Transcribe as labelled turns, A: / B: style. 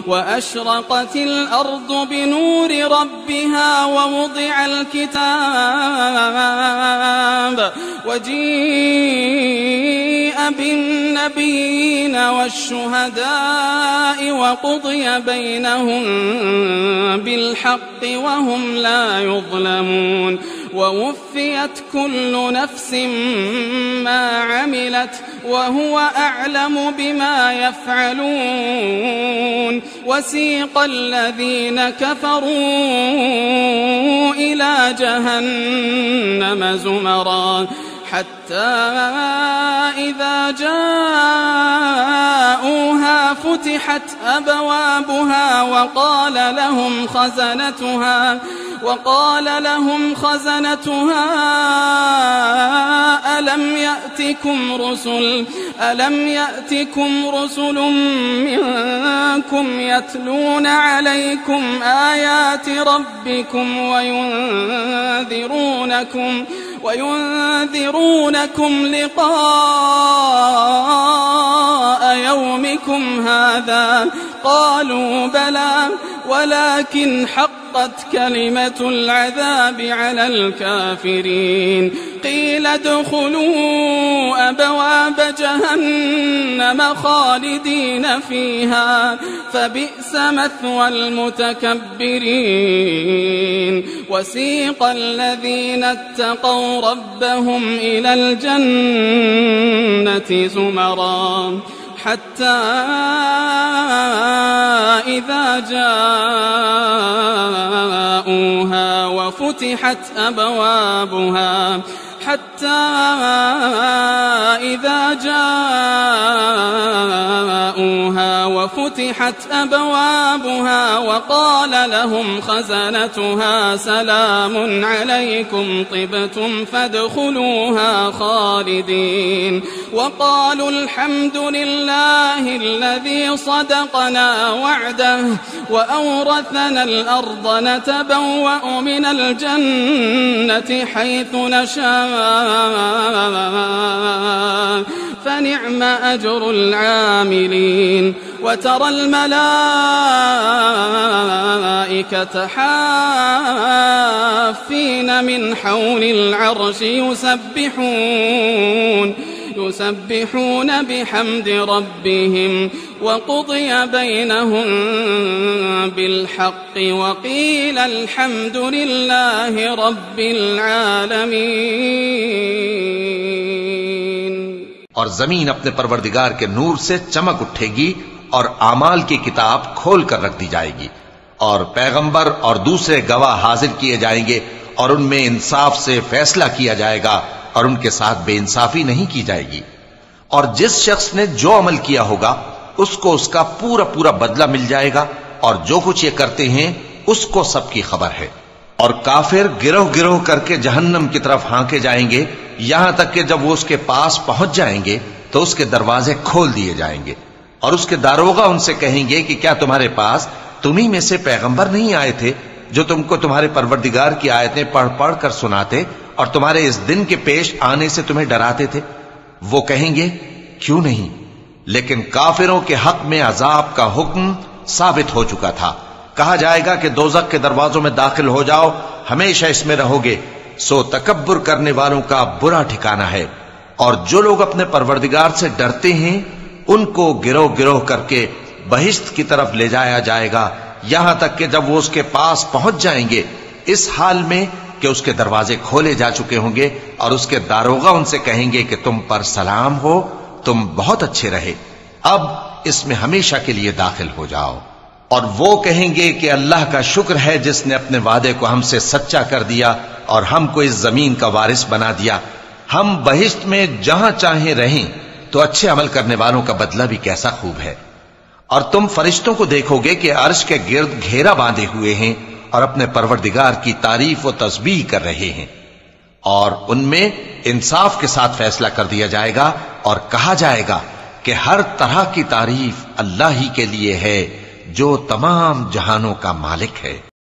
A: وأشرقت الأرض بنور ربها ووضع الكتاب وجيء بالنبيين والشهداء وقضي بينهم بالحق وهم لا يظلمون ووفيت كل نفس ما عملت وهو أعلم بما يفعلون وسيق الذين كفروا إلى جهنم زمرا حتى إذا جاءوها فتحت أبوابها وقال لهم خزنتها ألم يأتكم رسل منكم يتلون عليكم آيات ربكم وينذرونكم لقاء يومكم هذا قالوا بلى ولكن حقت كلمة العذاب على الكافرين قيل ادخلوا أبواب جهنم خالدين فيها فبئس مثوى المتكبرين وسيق الذين اتقوا ربهم إلى الجنة زمرا حتى إذا جاءوها وفتحت أبوابها وقال لهم خزنتها سلام عليكم طبتم فادخلوها خالدين وقالوا الحمد لله الذي صدقنا وعده وأورثنا الأرض نتبوأ من الجنة حيث نشاء فنعم أجر العاملين وترى الملائكة حافين من حول العرش يسبحون بحمد ربهم وقضي بينهم بالحق وقيل الحمد لله رب العالمين।
B: और जमीन अपने परवरदिगार के नूर से चमक उठेगी और आमाल की किताब खोल कर रख दी जाएगी और पैगंबर और दूसरे गवाह हाजिर किए जाएंगे और उनमें इंसाफ से फैसला किया जाएगा और उनके साथ बेइंसाफी नहीं की जाएगी और जिस शख्स ने जो अमल किया होगा उसको उसका पूरा पूरा बदला मिल जाएगा और जो कुछ ये करते हैं उसको सबकी खबर है। और काफिर गिरोह गिरोह करके जहन्नम की तरफ हांके जाएंगे यहां तक कि जब वो उसके पास पहुंच जाएंगे तो उसके दरवाजे खोल दिए जाएंगे और उसके दारोगा उनसे कहेंगे कि क्या तुम्हारे पास तुम्ही में से पैगंबर नहीं आए थे जो तुमको तुम्हारे परवरदिगार की आयतें पढ़ पढ़ कर सुनाते और तुम्हारे इस दिन के पेश आने से तुम्हें डराते थे? वो कहेंगे क्यों नहीं, लेकिन काफिरों के हक में अजाब का हुक्म साबित हो चुका था। कहा जाएगा कि दोज़ख के दरवाजों में दाखिल हो जाओ, हमेशा इसमें रहोगे, सो तकब्बुर करने वालों का बुरा ठिकाना है। और जो लोग अपने परवरदिगार से डरते हैं उनको गिरोह गिरोह करके बहिश्त की तरफ ले जाया जाएगा यहां तक कि जब वो उसके पास पहुंच जाएंगे इस हाल में कि उसके दरवाजे खोले जा चुके होंगे और उसके दारोगा उनसे कहेंगे कि तुम पर सलाम हो, तुम बहुत अच्छे रहे, अब इसमें हमेशा के लिए दाखिल हो जाओ। और वो कहेंगे कि अल्लाह का शुक्र है जिसने अपने वादे को हमसे सच्चा कर दिया और हमको इस जमीन का वारिस बना दिया। हम बहिश्त में जहां चाहे रहें तो अच्छे अमल करने वालों का बदला भी कैसा खूब है। और तुम फरिश्तों को देखोगे कि अर्श के गिर्द घेरा बांधे हुए हैं और अपने परवरदिगार की तारीफ व तस्बीह कर रहे हैं और उनमें इंसाफ के साथ फैसला कर दिया जाएगा और कहा जाएगा कि हर तरह की तारीफ अल्लाह ही के लिए है जो तमाम जहानों का मालिक है।